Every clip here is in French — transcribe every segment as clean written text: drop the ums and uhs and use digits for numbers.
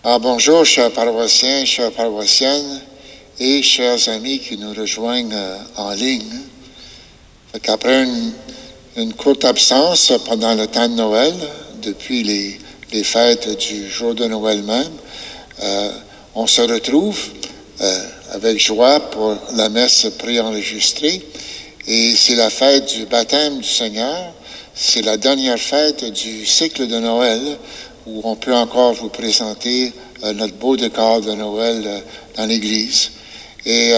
Bonjour, chers paroissiens, chères paroissiennes et chers amis qui nous rejoignent en ligne. Après une courte absence pendant le temps de Noël, depuis les fêtes du jour de Noël même, on se retrouve avec joie pour la messe préenregistrée. Et c'est la fête du baptême du Seigneur. C'est la dernière fête du cycle de Noël où on peut encore vous présenter notre beau décor de Noël dans l'Église. Et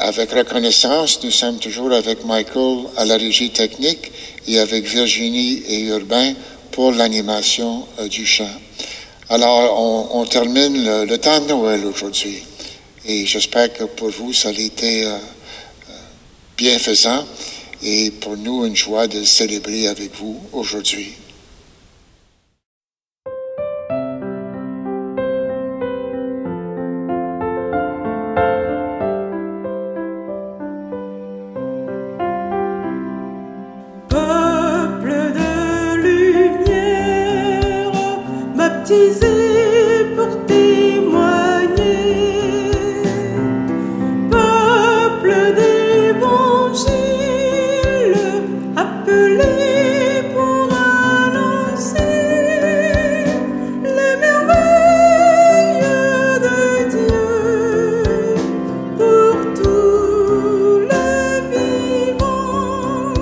avec reconnaissance, nous sommes toujours avec Michael à la régie technique et avec Virginie et Urbain pour l'animation du chant. Alors, on termine le temps de Noël aujourd'hui. Et j'espère que pour vous, ça a été bienfaisant et pour nous, une joie de célébrer avec vous aujourd'hui. Peuple de lumière, baptisé pour témoigner, peuple d'évangile, appelé pour annoncer les merveilles de Dieu pour tous les vivants.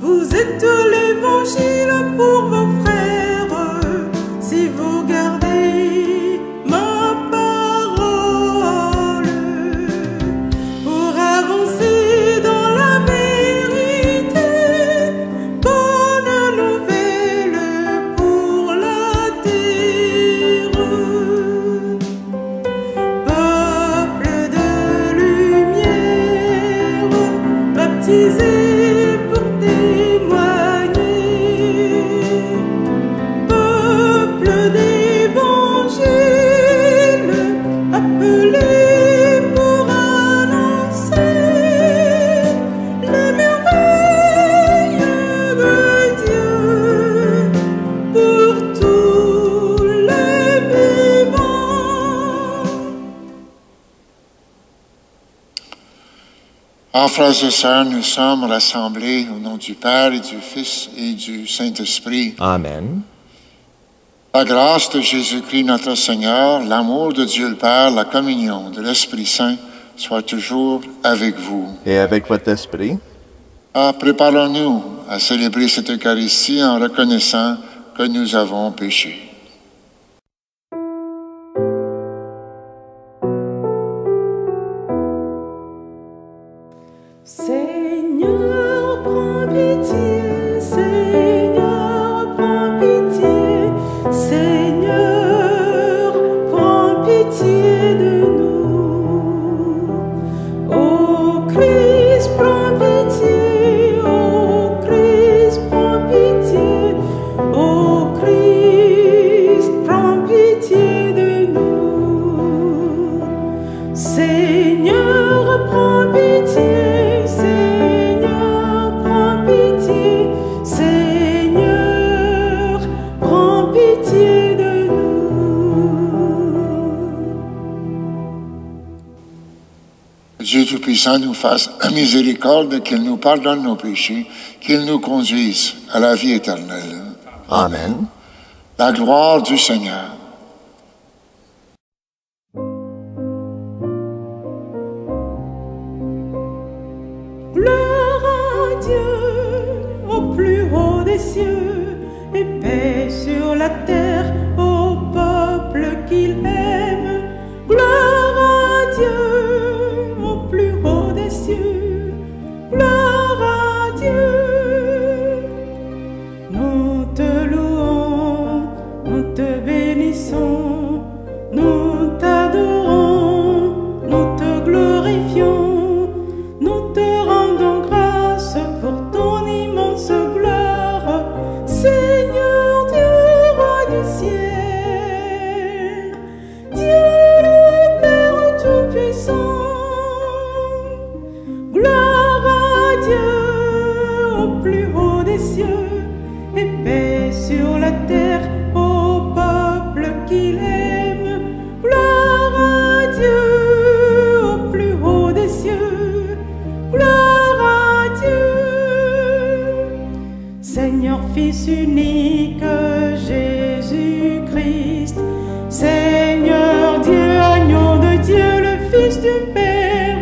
Vous êtes l'évangile pour vos frères, si vous gardez ma parole, pour avancer dans la vérité, bonne nouvelle pour la terre. Peuple de lumière, baptisé pour témoigner, peuple d'évangile, appelé pour annoncer les merveilles de Dieu pour tous les vivants. Frères et sœurs, nous sommes rassemblés au nom du Père et du Fils et du Saint-Esprit. Amen. La grâce de Jésus-Christ notre Seigneur, l'amour de Dieu le Père, la communion de l'Esprit Saint soit toujours avec vous. Et avec votre esprit, Préparons-nous à célébrer cette Eucharistie en reconnaissant que nous avons péché. Seigneur, prends pitié, Seigneur, prends pitié, Seigneur, prends pitié de nous. Ô Christ, prends pitié, ô Christ, prends pitié, ô Christ, prends pitié de nous. Seigneur, prends pitié. Seigneur, prends pitié, Seigneur, prends pitié de nous. Dieu Tout-Puissant nous fasse miséricorde, qu'il nous pardonne nos péchés, qu'il nous conduise à la vie éternelle. Amen. La gloire du Seigneur. Gloire à Dieu au plus haut des cieux et paix sur la terre au peuple qu'il aime. Gloire à Dieu au plus haut des cieux. Gloire à Dieu. Nous te louons, nous te bénissons, nous t'adorons, nous te glorifions. Nous te rendons grâce pour ton immense gloire, Seigneur Dieu, roi du Seigneur, Fils unique, Jésus-Christ. Seigneur Dieu, agneau de Dieu, le Fils du Père,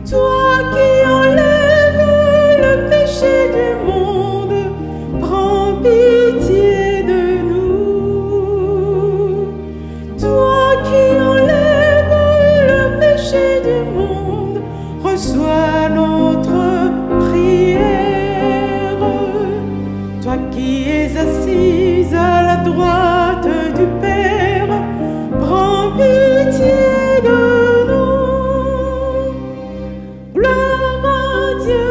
toi qui enlèves le péché du monde, prends pitié de nous. Toi qui enlèves le péché du monde, reçois notre prière. Toi qui es assise à la droite du Père, prends pitié de nous. Gloire à Dieu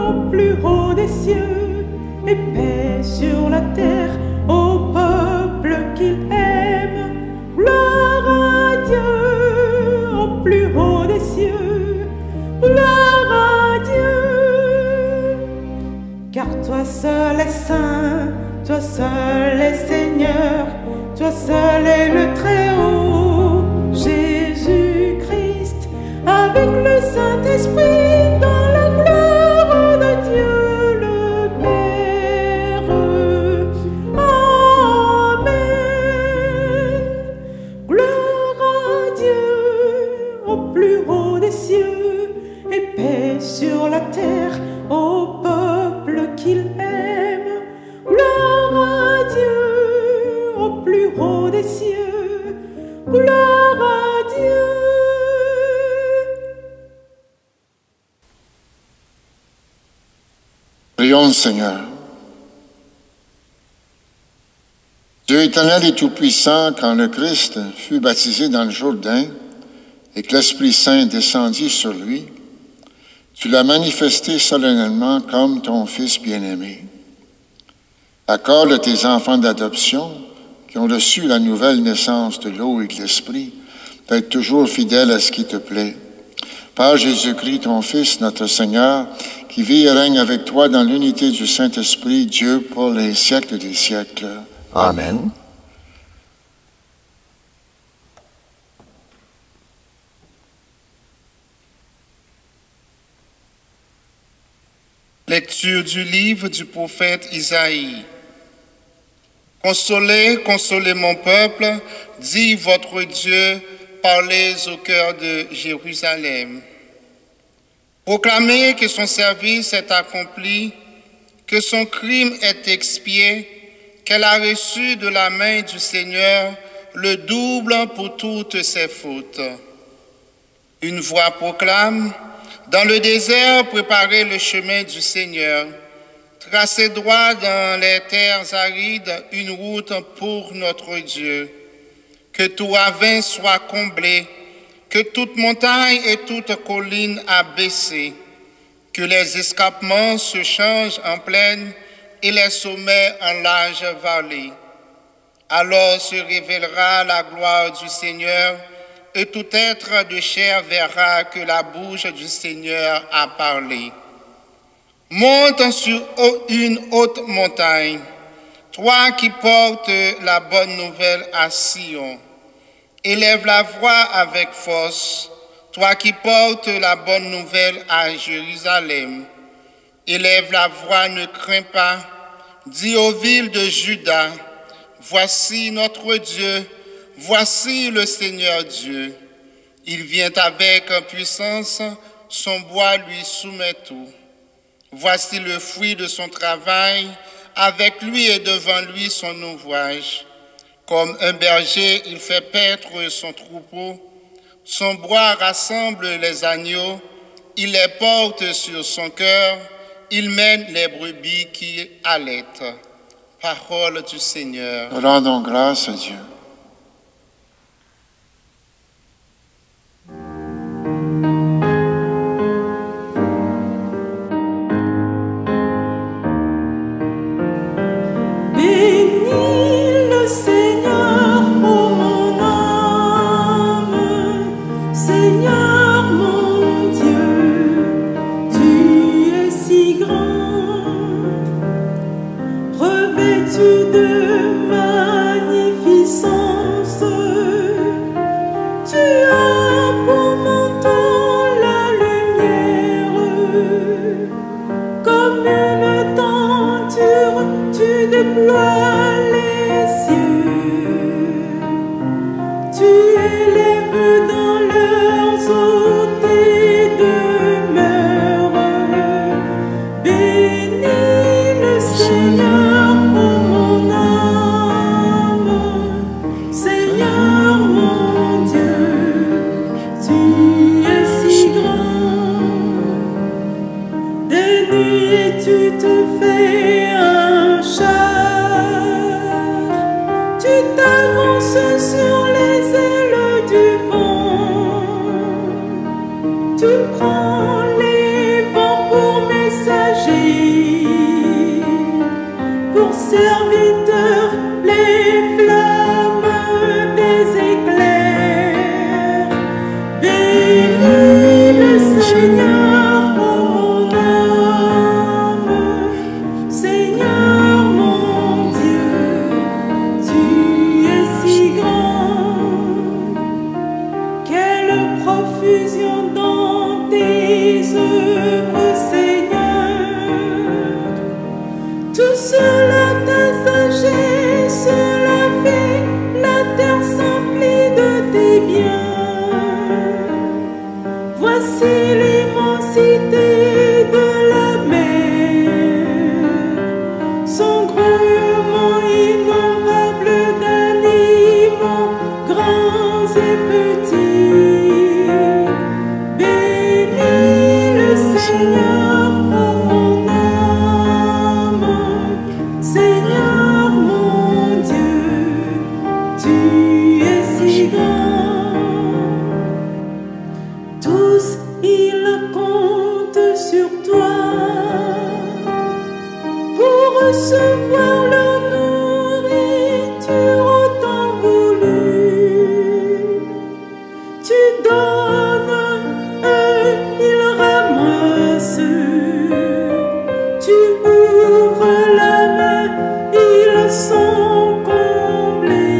au plus haut des cieux, et paix sur la terre au peuple qu'il aime. Gloire à Dieu au plus haut des cieux, gloire à Dieu. Car toi seul es saint, toi seul es Seigneur, toi seul es le Très-Haut, Jésus-Christ, avec le Saint-Esprit dans la gloire de Dieu le Père. Amen. Gloire à Dieu au plus haut des cieux, et paix sur la terre au peuple qu'il aime. Gloire à Dieu au plus haut des cieux, gloire à Dieu. Prions le Seigneur. Dieu éternel et tout-puissant, quand le Christ fut baptisé dans le Jourdain et que l'Esprit Saint descendit sur lui, tu l'as manifesté solennellement comme ton Fils bien-aimé. Accorde à tes enfants d'adoption qui ont reçu la nouvelle naissance de l'eau et de l'Esprit d'être toujours fidèles à ce qui te plaît. Par Jésus-Christ, ton Fils, notre Seigneur, qui vit et règne avec toi dans l'unité du Saint-Esprit, Dieu, pour les siècles des siècles. Amen. Lecture du livre du prophète Isaïe. Consolez, consolez mon peuple, dit votre Dieu, parlez au cœur de Jérusalem. Proclamez que son service est accompli, que son crime est expié, qu'elle a reçu de la main du Seigneur le double pour toutes ses fautes. Une voix proclame: dans le désert, préparez le chemin du Seigneur. Tracez droit dans les terres arides une route pour notre Dieu. Que tout ravin soit comblé, que toute montagne et toute colline abaissée, que les escarpements se changent en plaine et les sommets en large vallée. Alors se révélera la gloire du Seigneur, et tout être de chair verra que la bouche du Seigneur a parlé. Monte sur une haute montagne, toi qui portes la bonne nouvelle à Sion. Élève la voix avec force, toi qui portes la bonne nouvelle à Jérusalem. Élève la voix, ne crains pas, dis aux villes de Juda, voici notre Dieu, voici le Seigneur Dieu. Il vient avec puissance, son bois lui soumet tout. Voici le fruit de son travail, avec lui et devant lui son ouvrage. Comme un berger, il fait paître son troupeau. Son bras rassemble les agneaux, il les porte sur son cœur, il mène les brebis qui allaitent. Parole du Seigneur. Rendons grâce à Dieu. Bénis le Seigneur, ô mon âme, Seigneur mon Dieu, tu es si grand, revêtu de magnificence, tu as pour manteau la lumière, comme une tenture déploies les cieux, tu élèves dans leurs eaux tes demeures. Bénis le Seigneur, ô mon âme, Seigneur mon Dieu, tu es si grand. Des nuits tu te fais un char, tu t'avances sur les ailes du vent, tu prends les vents pour messagers, pour serviteurs les flammes des éclairs. Bénis le Seigneur, ô mon âme, Seigneur mon Dieu, tu es si grand. Quelle profusion dans tes œuvres, Seigneur. Tout cela, ta sagesse l'a fait, la terre s'emplit de tes biens. Voici l'immensité de la mer, son grouillement innombrable d'animaux grands et petits. Bénis le Seigneur, ô mon âme, Seigneur mon Dieu, tu es si grand. Tous ils comptent sur toi pour recevoir leur nourriture au temps voulu. Tu donnes, eux ils ramassent, tu ouvres la main, ils sont comblés.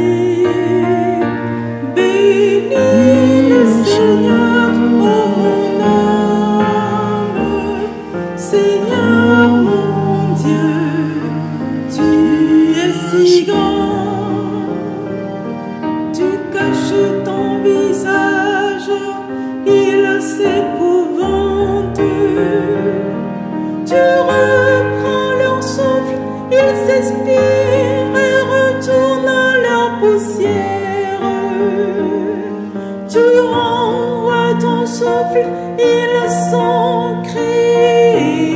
Bénis le Seigneur, ô mon âme, Seigneur mon Dieu, tu es si grand. Tu caches ton visage, il s'épouvante. Tu reprends leur souffle, ils s'expirent et retournent à leur poussière. Tu renvoies ton souffle, ils sont créés.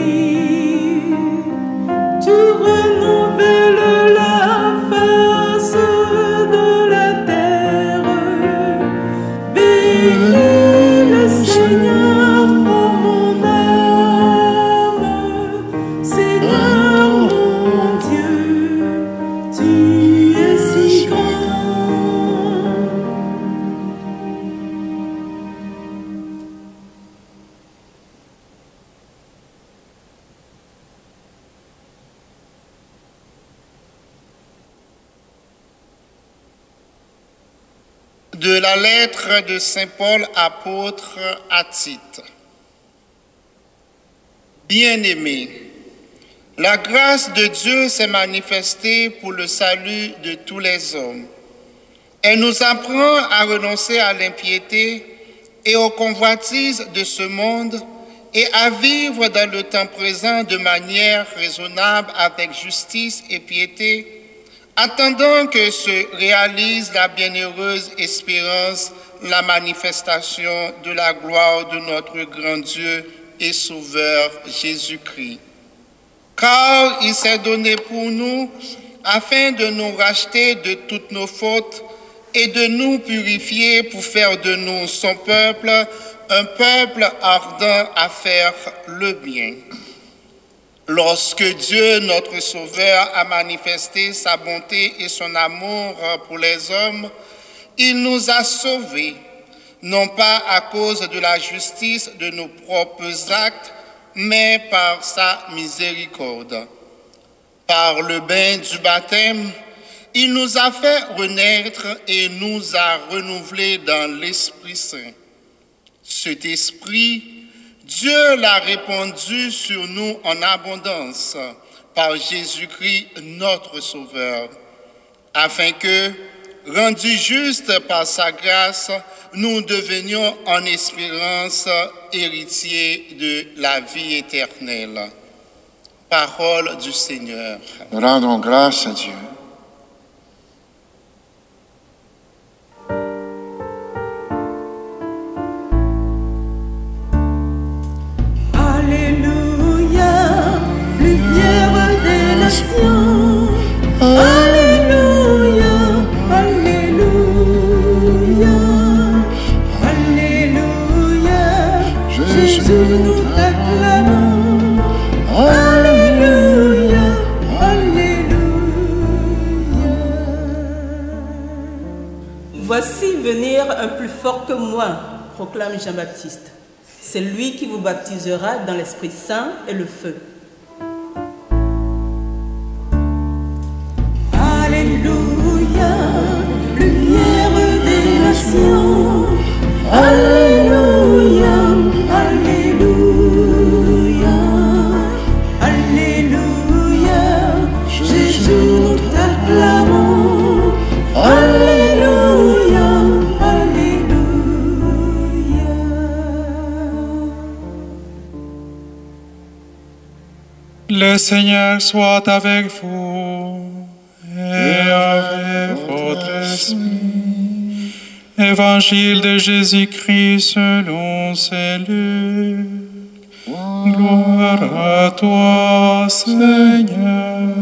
Tu renouvelles la face de la terre. Bénis le Seigneur, ô mon âme, Seigneur mon Dieu, tu es si grand. De la lettre de Saint Paul apôtre à Tite. Bien-aimés, la grâce de Dieu s'est manifestée pour le salut de tous les hommes. Elle nous apprend à renoncer à l'impiété et aux convoitises de ce monde et à vivre dans le temps présent de manière raisonnable avec justice et piété, attendant que se réalise la bienheureuse espérance, la manifestation de la gloire de notre grand Dieu et Sauveur Jésus-Christ. Car il s'est donné pour nous afin de nous racheter de toutes nos fautes et de nous purifier pour faire de nous son peuple, un peuple ardent à faire le bien. Lorsque Dieu, notre Sauveur, a manifesté sa bonté et son amour pour les hommes, il nous a sauvés, non pas à cause de la justice de nos propres actes, mais par sa miséricorde. Par le bain du baptême, il nous a fait renaître et nous a renouvelés dans l'Esprit Saint. Cet Esprit, Dieu l'a répandu sur nous en abondance par Jésus-Christ notre Sauveur, afin que, rendus justes par sa grâce, nous devenions en espérance héritiers de la vie éternelle. Parole du Seigneur. Rendons grâce à Dieu. Alléluia, lumière des nations. Alléluia, Alléluia, Alléluia. Jésus, nous t'acclamons. Alléluia, Alléluia. Voici venir un plus fort que moi, proclame Jean-Baptiste. C'est lui qui vous baptisera dans l'Esprit Saint et le feu. Alléluia, lumière des nations. Alléluia, Alléluia, Alléluia. Jésus, nous t'acclamons. Alléluia, Alléluia. Le Seigneur soit avec vous et avec votre esprit. Évangile de Jésus-Christ selon saint Luc. Gloire à toi, Seigneur.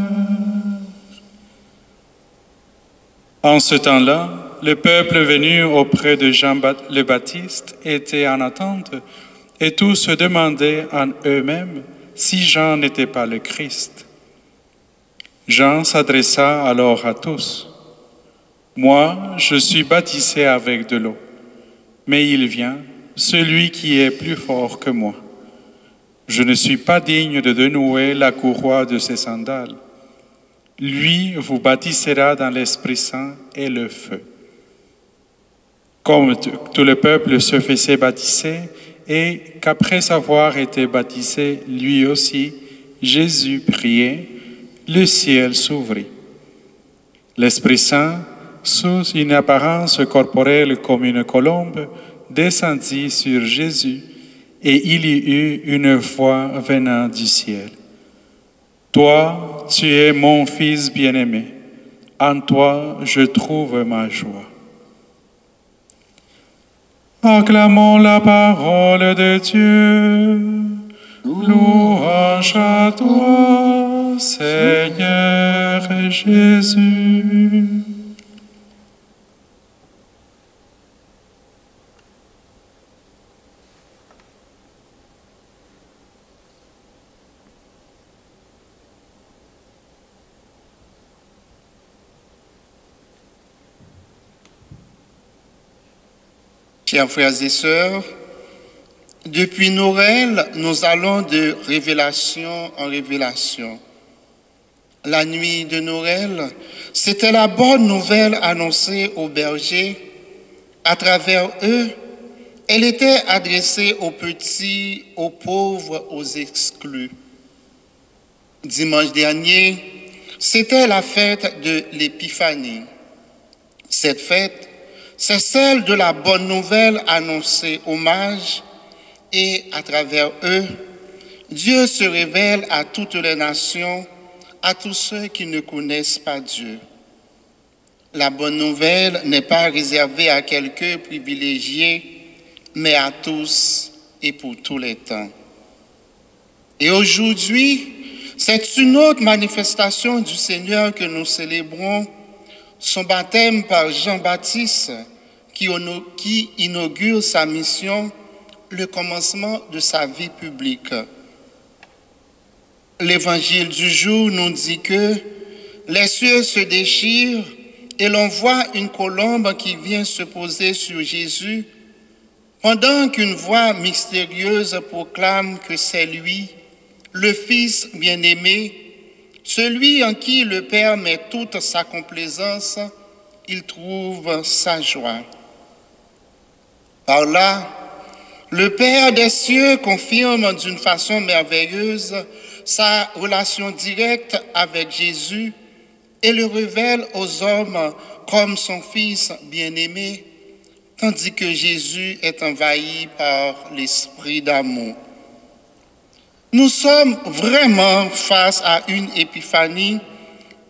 En ce temps-là, le peuple venu auprès de Jean le Baptiste était en attente et tous se demandaient en eux-mêmes si Jean n'était pas le Christ. Jean s'adressa alors à tous. « Moi, je suis baptisé avec de l'eau, mais il vient, celui qui est plus fort que moi. Je ne suis pas digne de dénouer la courroie de ses sandales. Lui vous baptisera dans l'Esprit Saint et le feu. » Comme tout le peuple se faisait baptiser, et qu'après avoir été baptisé, lui aussi, Jésus priait, le ciel s'ouvrit. L'Esprit Saint, sous une apparence corporelle comme une colombe, descendit sur Jésus, et il y eut une voix venant du ciel. « Toi, tu es mon Fils bien-aimé, en toi je trouve ma joie. » Acclamons la parole de Dieu. Louange à toi, Seigneur Jésus. Chers frères et sœurs, depuis Noël, nous allons de révélation en révélation. La nuit de Noël, c'était la bonne nouvelle annoncée aux bergers. À travers eux, elle était adressée aux petits, aux pauvres, aux exclus. Dimanche dernier, c'était la fête de l'Épiphanie. Cette fête, c'est celle de la bonne nouvelle annoncée aux mages et à travers eux, Dieu se révèle à toutes les nations, à tous ceux qui ne connaissent pas Dieu. La bonne nouvelle n'est pas réservée à quelques privilégiés, mais à tous et pour tous les temps. Et aujourd'hui, c'est une autre manifestation du Seigneur que nous célébrons, son baptême par Jean-Baptiste, qui inaugure sa mission, le commencement de sa vie publique. L'évangile du jour nous dit que les cieux se déchirent et l'on voit une colombe qui vient se poser sur Jésus, pendant qu'une voix mystérieuse proclame que c'est lui, le Fils bien-aimé, celui en qui le Père met toute sa complaisance, il trouve sa joie. Par là, Le Père des cieux confirme d'une façon merveilleuse sa relation directe avec Jésus et le révèle aux hommes comme son Fils bien-aimé, tandis que Jésus est envahi par l'esprit d'amour. Nous sommes vraiment face à une épiphanie,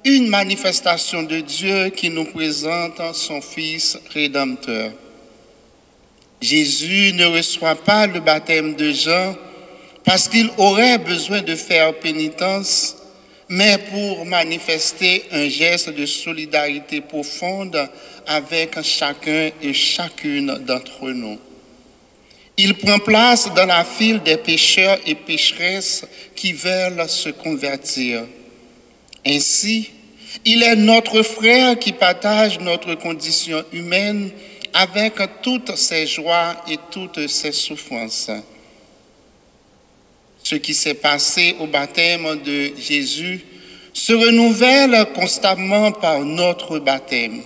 une manifestation de Dieu qui nous présente son Fils rédempteur. Jésus ne reçoit pas le baptême de Jean parce qu'il aurait besoin de faire pénitence, mais pour manifester un geste de solidarité profonde avec chacun et chacune d'entre nous. Il prend place dans la file des pécheurs et pécheresses qui veulent se convertir. Ainsi, il est notre frère qui partage notre condition humaine avec toutes ses joies et toutes ses souffrances. Ce qui s'est passé au baptême de Jésus se renouvelle constamment par notre baptême.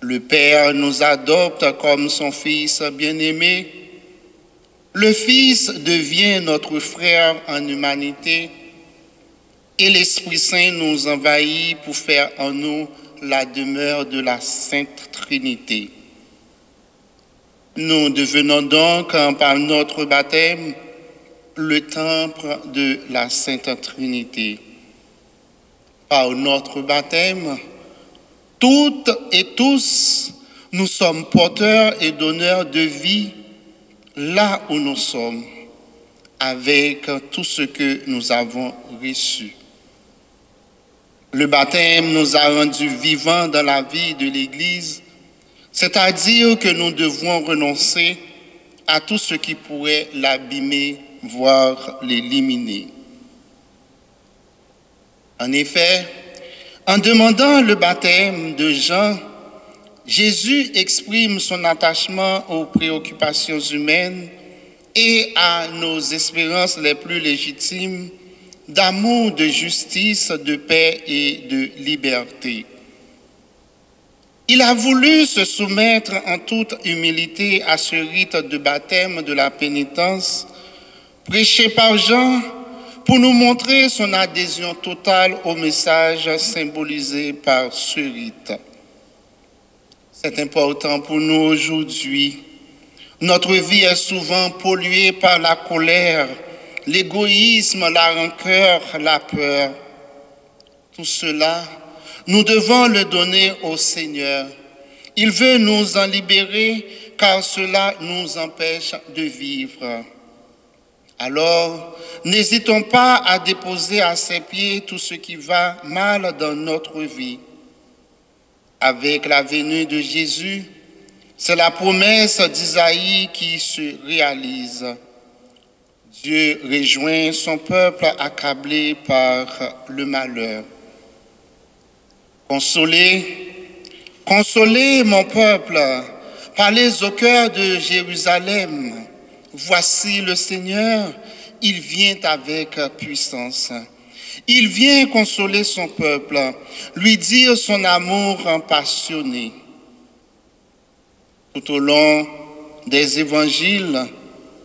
Le Père nous adopte comme son Fils bien-aimé. Le Fils devient notre frère en humanité et l'Esprit Saint nous envahit pour faire en nous la demeure de la Sainte Trinité. Nous devenons donc, par notre baptême, le temple de la Sainte Trinité. Par notre baptême, toutes et tous, nous sommes porteurs et donneurs de vie là où nous sommes, avec tout ce que nous avons reçu. Le baptême nous a rendus vivants dans la vie de l'Église, c'est-à-dire que nous devons renoncer à tout ce qui pourrait l'abîmer, voire l'éliminer. En effet, en demandant le baptême de Jean, Jésus exprime son attachement aux préoccupations humaines et à nos espérances les plus légitimes d'amour, de justice, de paix et de liberté. Il a voulu se soumettre en toute humilité à ce rite de baptême de la pénitence, prêché par Jean, pour nous montrer son adhésion totale au message symbolisé par ce rite. C'est important pour nous aujourd'hui. Notre vie est souvent polluée par la colère, l'égoïsme, la rancœur, la peur. Tout cela, nous devons le donner au Seigneur. Il veut nous en libérer car cela nous empêche de vivre. Alors, n'hésitons pas à déposer à ses pieds tout ce qui va mal dans notre vie. Avec la venue de Jésus, c'est la promesse d'Isaïe qui se réalise. Dieu rejoint son peuple accablé par le malheur. Consolez, consolez mon peuple, parlez au cœur de Jérusalem. Voici le Seigneur, il vient avec puissance. Il vient consoler son peuple, lui dire son amour passionné. Tout au long des évangiles,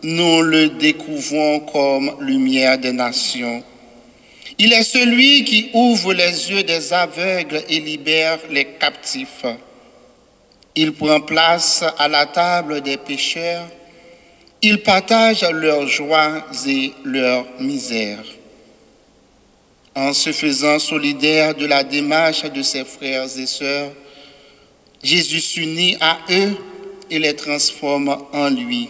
nous le découvrons comme lumière des nations. Il est celui qui ouvre les yeux des aveugles et libère les captifs. Il prend place à la table des pécheurs. Il partage leurs joies et leurs misères. En se faisant solidaire de la démarche de ses frères et sœurs, Jésus s'unit à eux et les transforme en lui.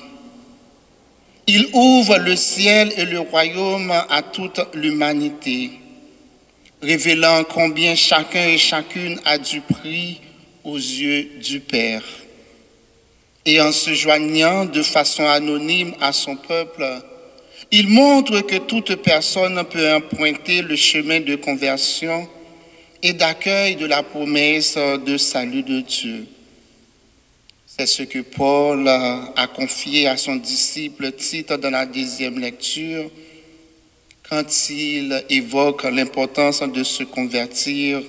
Il ouvre le ciel et le royaume à toute l'humanité, révélant combien chacun et chacune a du prix aux yeux du Père. Et en se joignant de façon anonyme à son peuple, il montre que toute personne peut emprunter le chemin de conversion et d'accueil de la promesse de salut de Dieu. C'est ce que Paul a confié à son disciple Tite dans la 10e lecture, quand il évoque l'importance de se convertir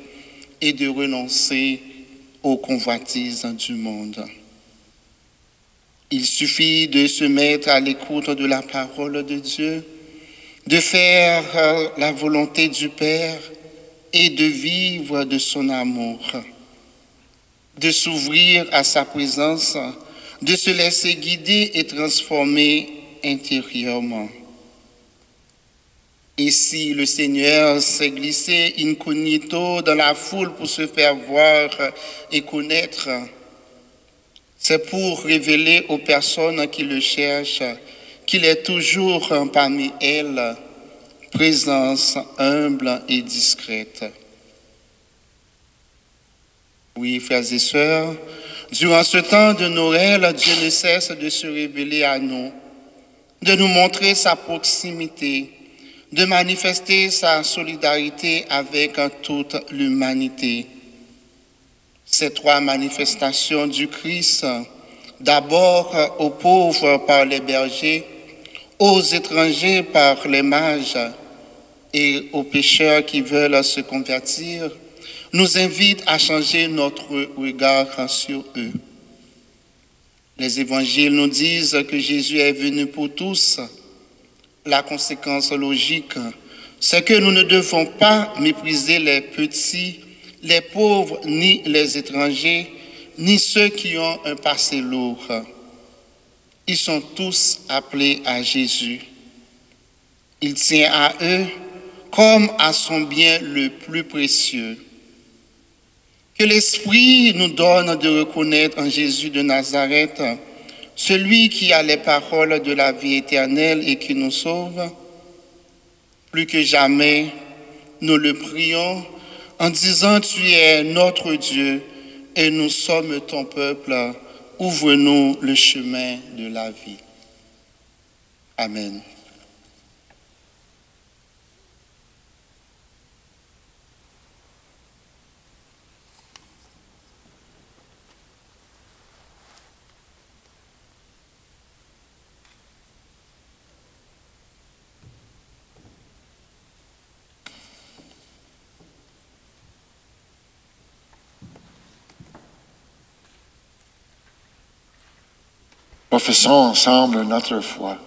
et de renoncer aux convoitises du monde. Il suffit de se mettre à l'écoute de la parole de Dieu, de faire la volonté du Père et de vivre de son amour, de s'ouvrir à sa présence, de se laisser guider et transformer intérieurement. Et si le Seigneur s'est glissé incognito dans la foule pour se faire voir et connaître, c'est pour révéler aux personnes qui le cherchent qu'il est toujours parmi elles, présence humble et discrète. Oui, frères et sœurs, durant ce temps de Noël, Dieu ne cesse de se révéler à nous, de nous montrer sa proximité, de manifester sa solidarité avec toute l'humanité. Ces trois manifestations du Christ, d'abord aux pauvres par les bergers, aux étrangers par les mages et aux pécheurs qui veulent se convertir, nous invitent à changer notre regard sur eux. Les évangiles nous disent que Jésus est venu pour tous. La conséquence logique, c'est que nous ne devons pas mépriser les petits, les pauvres, ni les étrangers, ni ceux qui ont un passé lourd. Ils sont tous appelés à Jésus. Il tient à eux comme à son bien le plus précieux. Que l'Esprit nous donne de reconnaître en Jésus de Nazareth celui qui a les paroles de la vie éternelle et qui nous sauve. Plus que jamais, nous le prions en disant « Tu es notre Dieu et nous sommes ton peuple, ouvre-nous le chemin de la vie. » Amen. Professons ensemble notre foi.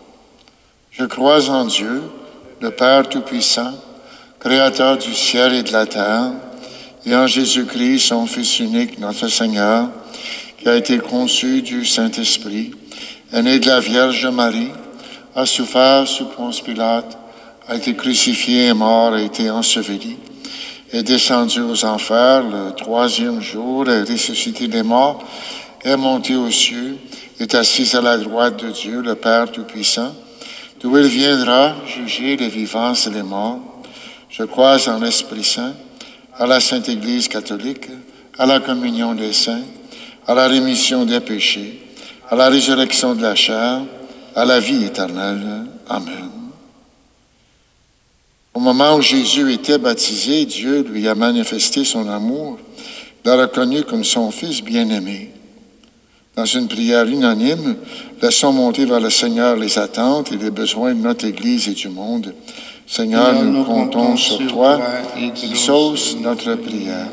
Je crois en Dieu, le Père Tout-Puissant, Créateur du ciel et de la terre, et en Jésus-Christ, son Fils unique, notre Seigneur, qui a été conçu du Saint-Esprit, est né de la Vierge Marie, a souffert sous Ponce Pilate, a été crucifié et mort, a été enseveli, est descendu aux enfers le troisième jour, est ressuscité des morts, est monté aux cieux, est assis à la droite de Dieu, le Père Tout-Puissant, d'où il viendra juger les vivants et les morts. Je crois en l'Esprit Saint, à la Sainte Église catholique, à la communion des saints, à la rémission des péchés, à la résurrection de la chair, à la vie éternelle. Amen. Au moment où Jésus était baptisé, Dieu lui a manifesté son amour, l'a reconnu comme son Fils bien-aimé. Dans une prière unanime, laissons monter vers le Seigneur les attentes et les besoins de notre Église et du monde. Seigneur, nous comptons sur toi, exauce notre prière.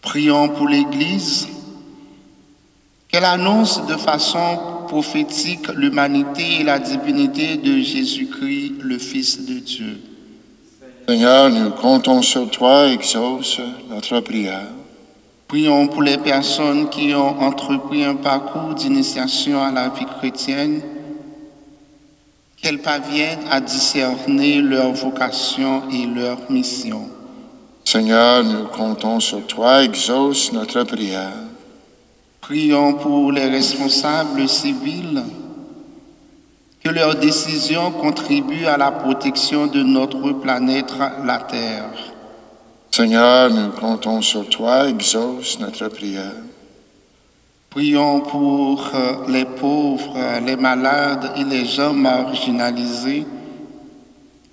Prions pour l'Église, qu'elle annonce de façon prophétique l'humanité et la divinité de Jésus-Christ, le Fils de Dieu. Seigneur, nous comptons sur toi, exauce notre prière. Prions pour les personnes qui ont entrepris un parcours d'initiation à la vie chrétienne, qu'elles parviennent à discerner leur vocation et leur mission. Seigneur, nous comptons sur toi, exauce notre prière. Prions pour les responsables civils, que leurs décisions contribuent à la protection de notre planète, la Terre. Seigneur, nous comptons sur toi, exauce notre prière. Prions pour les pauvres, les malades et les gens marginalisés,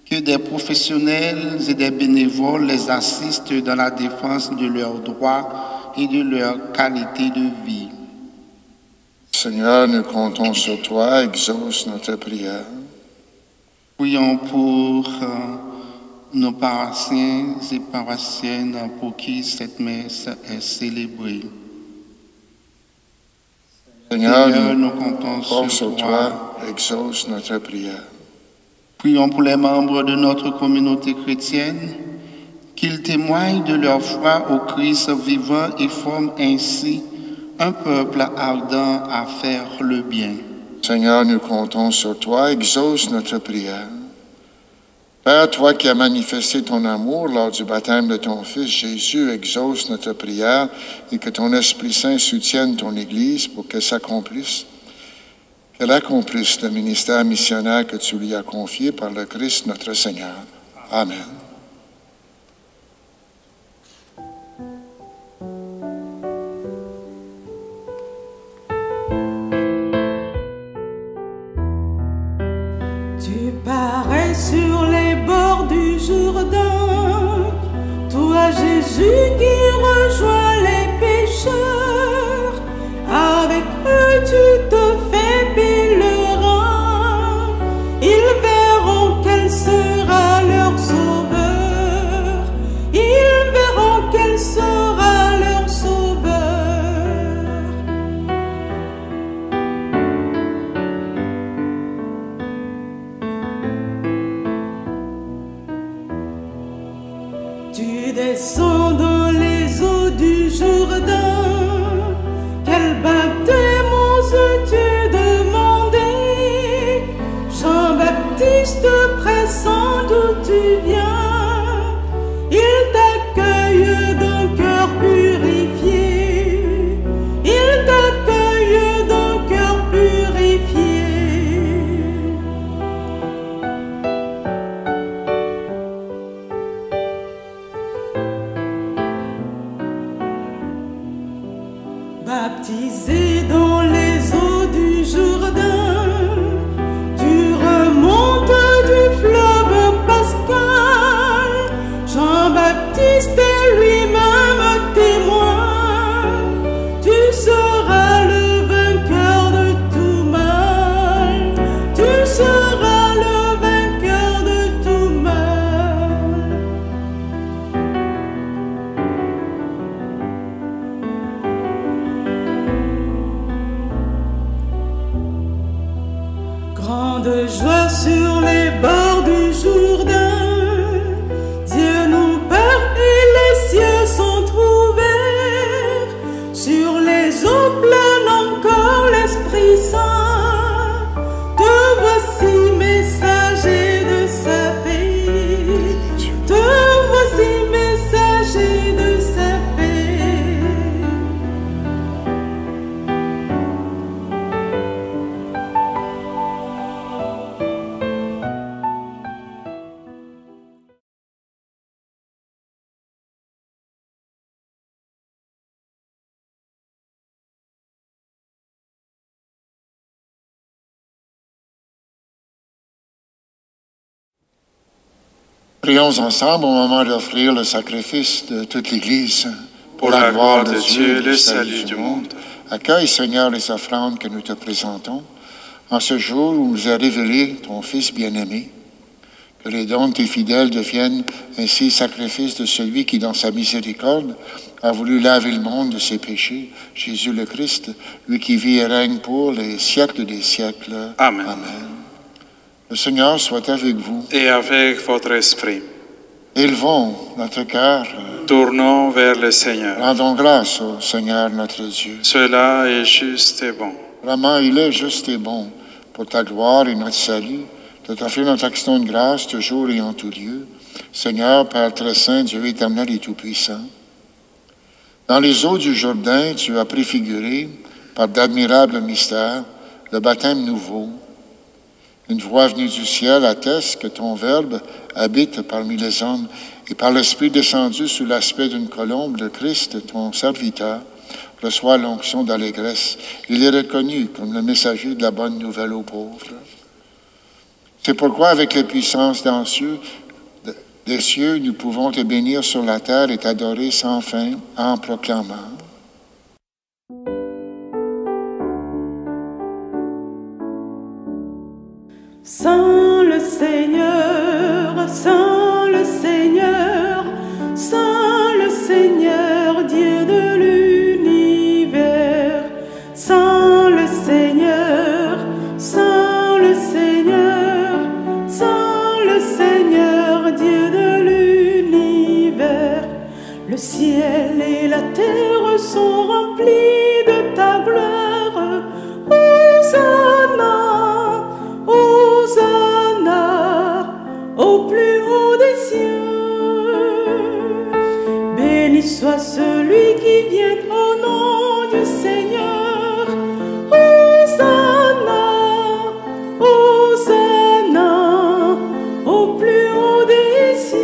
que des professionnels et des bénévoles les assistent dans la défense de leurs droits et de leur qualité de vie. Seigneur, nous comptons sur toi, exauce notre prière. Prions pour nos paroissiens et paroissiennes pour qui cette messe est célébrée. Seigneur, nous nous comptons comptons sur sur toi, exauce notre prière. Prions pour les membres de notre communauté chrétienne, qu'ils témoignent de leur foi au Christ vivant et forment ainsi un peuple ardent à faire le bien. Seigneur, nous comptons sur toi, exauce notre prière. Père, toi qui as manifesté ton amour lors du baptême de ton Fils Jésus, exauce notre prière et que ton Esprit Saint soutienne ton Église pour qu'elle accomplisse le ministère missionnaire que tu lui as confié par le Christ notre Seigneur. Amen. Tu parais sur les bords du Jourdain, toi Jésus qui rejoins les pécheurs, avec eux tu te fais pèlerin, ils verront quel sera leur sauveur, ils verront quel sera leur sauveur. Tu descends dans les eaux du Jourdain, quel baptême oses-tu demander? Jean-Baptiste pressant d'où tu viens, il t'accueille d'un cœur purifié, il t'accueille d'un cœur purifié. Baptisé dans les eaux du Jourdain, tu remontes du fleuve pascal. Jean-Baptiste est lui-même témoin, tu seras le vainqueur de tout mal, tu seras le vainqueur de tout mal. Grande joie sur les bords du Jourdain, Dieu nous Père et les cieux sont ouverts, sur les eaux plane encore l'Esprit Saint, te voici messager de sa paix, te voici messager de sa paix. Prions ensemble au moment d'offrir le sacrifice de toute l'Église. Pour la gloire de Dieu et le salut du monde. Accueille, Seigneur, les offrandes que nous te présentons en ce jour où nous a révélé ton Fils bien-aimé. Que les dons de tes fidèles deviennent ainsi sacrifice de celui qui, dans sa miséricorde, a voulu laver le monde de ses péchés, Jésus le Christ, lui qui vit et règne pour les siècles des siècles. Amen. Amen. Le Seigneur soit avec vous. Et avec votre esprit. Élevons notre cœur. Tournons vers le Seigneur. Rendons grâce au Seigneur notre Dieu. Cela est juste et bon. Vraiment, il est juste et bon, pour ta gloire et notre salut, de t'offrir notre action de grâce toujours et en tout lieu. Seigneur, Père très saint, Dieu éternel et tout-puissant. Dans les eaux du Jourdain, tu as préfiguré, par d'admirables mystères, le baptême nouveau. Une voix venue du ciel atteste que ton Verbe habite parmi les hommes et par l'Esprit descendu sous l'aspect d'une colombe, le Christ, ton serviteur, reçoit l'onction d'allégresse. Il est reconnu comme le messager de la bonne nouvelle aux pauvres. C'est pourquoi, avec les puissances des cieux, nous pouvons te bénir sur la terre et t'adorer sans fin en proclamant. Saint le Seigneur, Saint le Seigneur, Saint le Seigneur, Dieu de l'univers, Saint le ciel et la terre sont remplis de ta gloire. Hosanna, Hosanna, au plus haut des cieux. Béni soit celui qui vient au nom du Seigneur. Hosanna, Hosanna, au plus haut des cieux.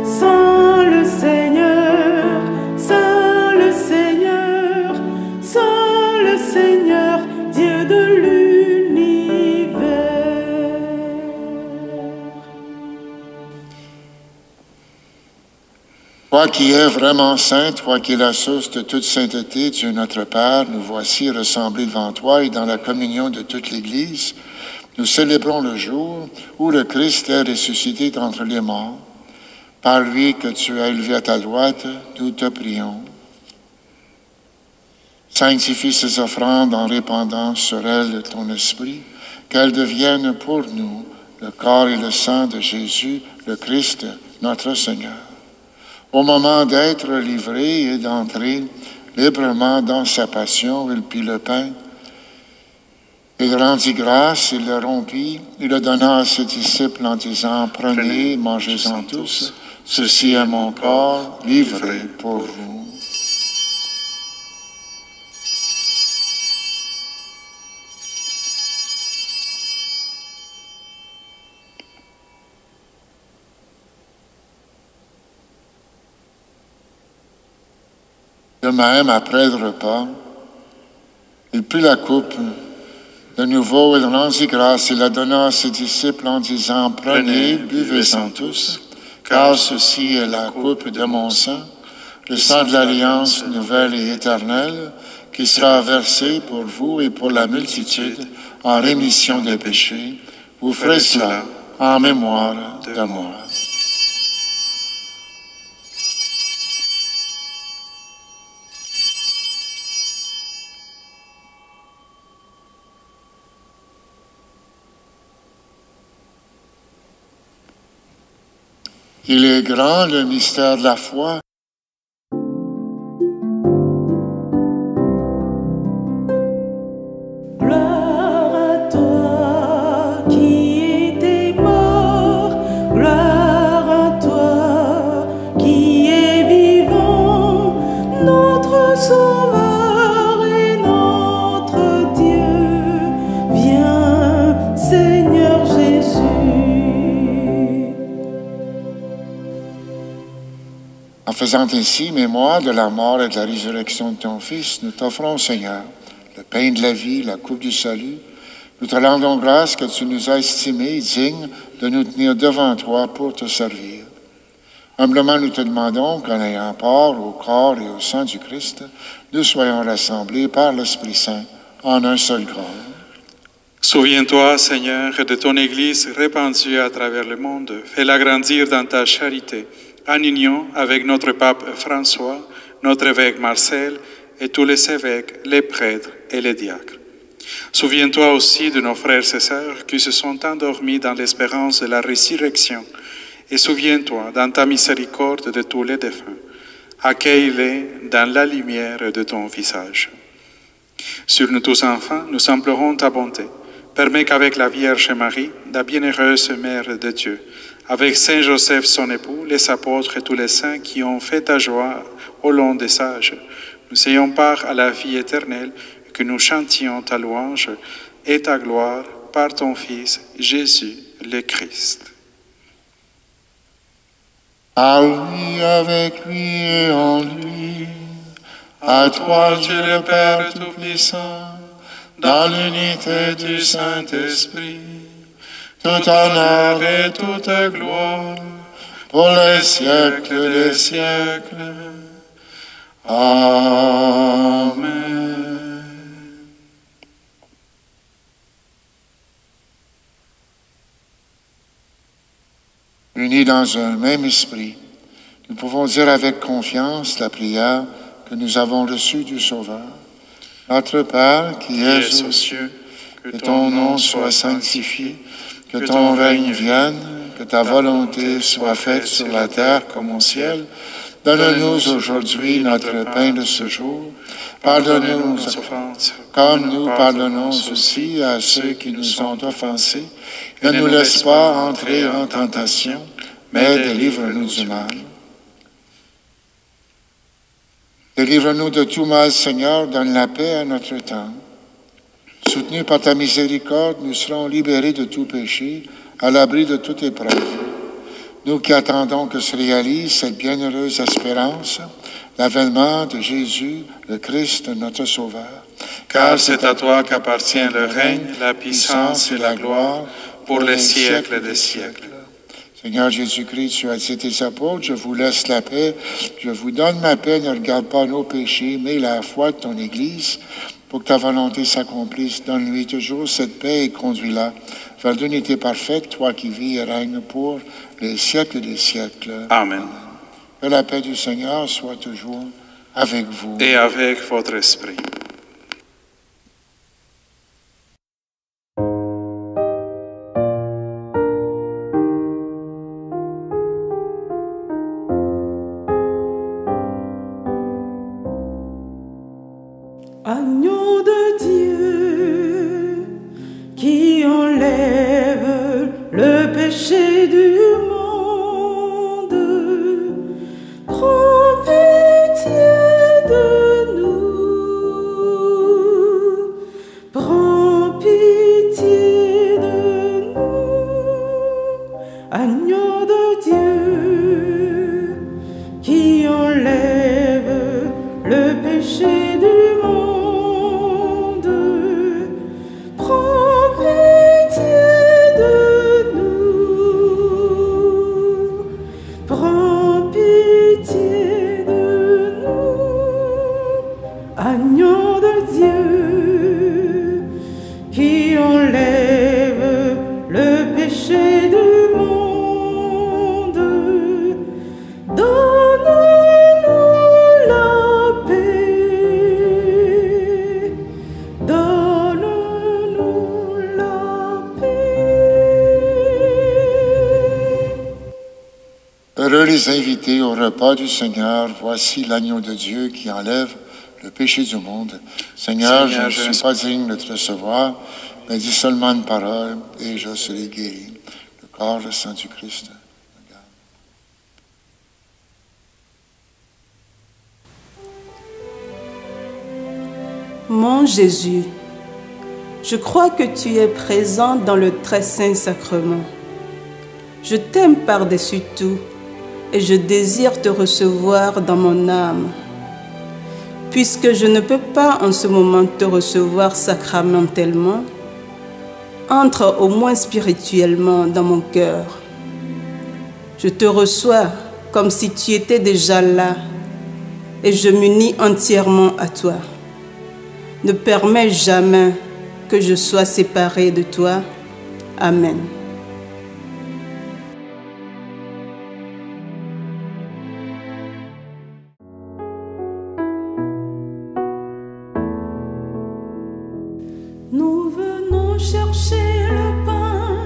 Saint le Seigneur, Saint le Seigneur, Saint le Seigneur, Dieu de l'univers. Toi qui es vraiment saint, toi qui es la source de toute sainteté, Dieu notre Père, nous voici rassemblés devant toi et dans la communion de toute l'Église. Nous célébrons le jour où le Christ est ressuscité d'entre les morts. Par lui que tu as élevé à ta droite, nous te prions. Sanctifie ces offrandes en répandant sur elles ton esprit, qu'elles deviennent pour nous le corps et le sang de Jésus, le Christ, notre Seigneur. Au moment d'être livré et d'entrer librement dans sa passion, il prit le pain. Il rendit grâce, il le rompit, il le donna à ses disciples en disant, « Prenez, mangez-en tous, ceci est mon corps livré pour vous. » De même, après le repas, il prit la coupe. De nouveau, il rendit grâce et la donna à ses disciples en disant, « Prenez, buvez-en tous, car ceci est la coupe de mon sang, le sang de l'alliance nouvelle et éternelle, qui sera versé pour vous et pour la multitude en rémission des péchés. Vous ferez cela en mémoire de moi. » Il est grand le mystère de la foi. Gloire à toi qui étais mort, gloire à toi qui es vivant, notre Sauveur et notre Dieu. Viens, Seigneur Jésus. En faisant ainsi mémoire de la mort et de la résurrection de ton Fils, nous t'offrons, Seigneur, le pain de la vie, la coupe du salut. Nous te rendons grâce que tu nous as estimés dignes de nous tenir devant toi pour te servir. Humblement, nous te demandons qu'en ayant part au corps et au sang du Christ, nous soyons rassemblés par l'Esprit Saint en un seul corps. Souviens-toi, Seigneur, de ton Église répandue à travers le monde. Fais-la grandir dans ta charité, en union avec notre pape François, notre évêque Marcel et tous les évêques, les prêtres et les diacres. Souviens-toi aussi de nos frères et sœurs qui se sont endormis dans l'espérance de la résurrection. Et souviens-toi dans ta miséricorde de tous les défunts. Accueille-les dans la lumière de ton visage. Sur nous tous enfants, nous implorons ta bonté. Permets qu'avec la Vierge Marie, la bienheureuse Mère de Dieu, avec Saint Joseph son époux, les apôtres et tous les saints qui ont fait ta joie au long des âges, nous ayons part à la vie éternelle, que nous chantions ta louange et ta gloire par ton Fils, Jésus le Christ. À lui, avec lui et en lui, à toi Dieu le Père Tout-Puissant, dans l'unité du Saint-Esprit, tout honneur et toute gloire, pour les siècles des siècles. Amen. Unis dans un même esprit, nous pouvons dire avec confiance la prière que nous avons reçue du Sauveur. Notre Père qui es aux cieux, que ton nom soit sanctifié, que ton règne vienne, que ta volonté soit faite sur la terre comme au ciel. Donne-nous aujourd'hui notre pain de ce jour. Pardonne-nous nos offenses, comme nous pardonnons aussi à ceux qui nous ont offensés. Ne nous laisse pas entrer en tentation, mais délivre-nous du mal. Délivre-nous de tout mal, Seigneur, donne la paix à notre temps. Soutenus par ta miséricorde, nous serons libérés de tout péché, à l'abri de toute épreuve. Nous qui attendons que se réalise cette bienheureuse espérance, l'avènement de Jésus, le Christ, notre Sauveur. Car c'est à toi qu'appartient le règne, la puissance et la gloire pour les siècles des siècles. Seigneur Jésus-Christ, tu as dit tes apôtres, je vous laisse la paix, je vous donne ma paix, ne regarde pas nos péchés, mais la foi de ton Église. Pour que ta volonté s'accomplisse, donne-lui toujours cette paix et conduis-la vers l'unité parfaite, toi qui vis et règnes pour les siècles des siècles. Amen. Que la paix du Seigneur soit toujours avec vous. Et avec votre esprit. Agneau de Dieu qui enlève le péché du monde, prends pitié de nous, prends pitié de nous. Agneau de Dieu qui enlève le péché du monde. Agneau de Dieu qui enlève le péché du monde, donne-nous la paix, donne-nous la paix. Heureux les invités au repas du Seigneur, voici l'agneau de Dieu qui enlève le péché du monde. Seigneur, je ne suis pas digne de te recevoir, mais dis seulement une parole et je serai guéri. Le corps, le sang du Christ. Mon Jésus, je crois que tu es présent dans le très saint sacrement. Je t'aime par-dessus tout et je désire te recevoir dans mon âme. Puisque je ne peux pas en ce moment te recevoir sacramentellement, entre au moins spirituellement dans mon cœur. Je te reçois comme si tu étais déjà là et je m'unis entièrement à toi. Ne permets jamais que je sois séparé de toi. Amen. Nous venons chercher le pain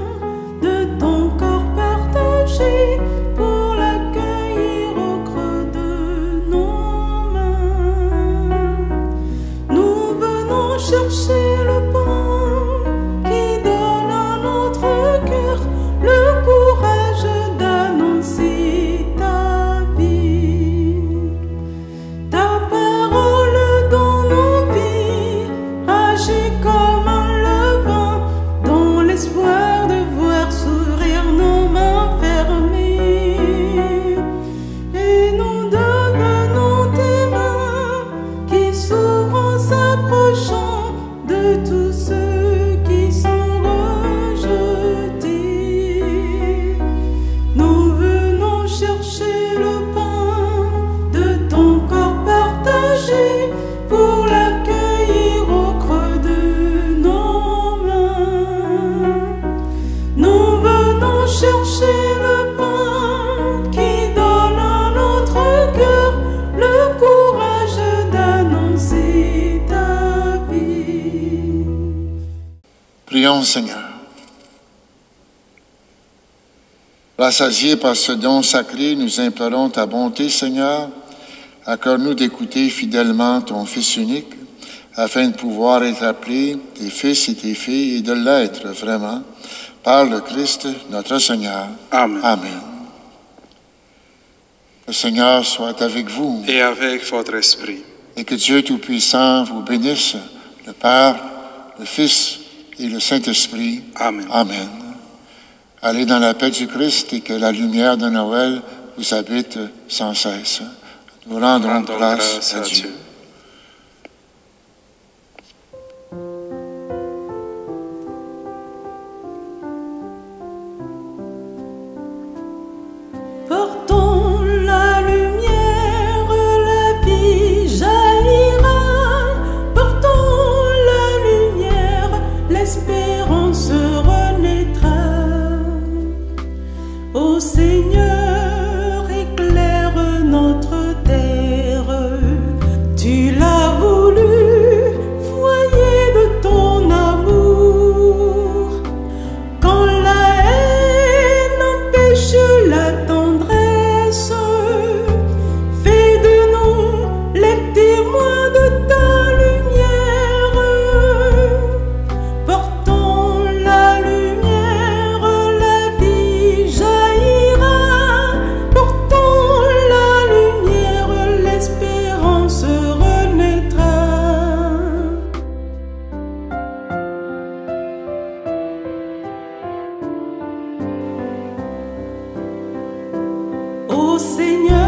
de ton corps partagé pour l'accueillir au creux de nos mains. Nous venons chercher le pain qui donne à notre cœur le courage d'annoncer ta vie. Ta parole dans nos vies agit comme un levain dans l'espoir de voir sourire nos mains fermées. Et nous devenons tes mains qui s'ouvrent en s'approchant de tous ceux qui sont rejetés. Nous venons chercher le pain de ton corps partagé pour l'accueillir au creux de nos mains. Nous venons chercher le pain qui donne à notre cœur le courage d'annoncer ta vie. Prions, Seigneur. Rassasiés par ce don sacré, nous implorons ta bonté, Seigneur. Accorde-nous d'écouter fidèlement ton Fils unique, afin de pouvoir être appelés tes fils et tes filles et de l'être vraiment, par le Christ, notre Seigneur. Amen. Amen. Le Seigneur soit avec vous. Et avec votre esprit. Et que Dieu Tout-Puissant vous bénisse, le Père, le Fils et le Saint-Esprit. Amen. Amen. Allez dans la paix du Christ et que la lumière de Noël vous habite sans cesse. Nous rendons grâce à Dieu. Portons la lumière, la vie jaillira. Portons la lumière, l'espérance renaîtra. Ô Seigneur, éclaire notre terre. Tu l'as voulu, foyer de ton amour. Quand la haine empêche la tendresse, fais de nous les témoins de ta lumière. Portons la lumière, la vie jaillira. Portons la lumière, l'espérance renaîtra. Ô Seigneur,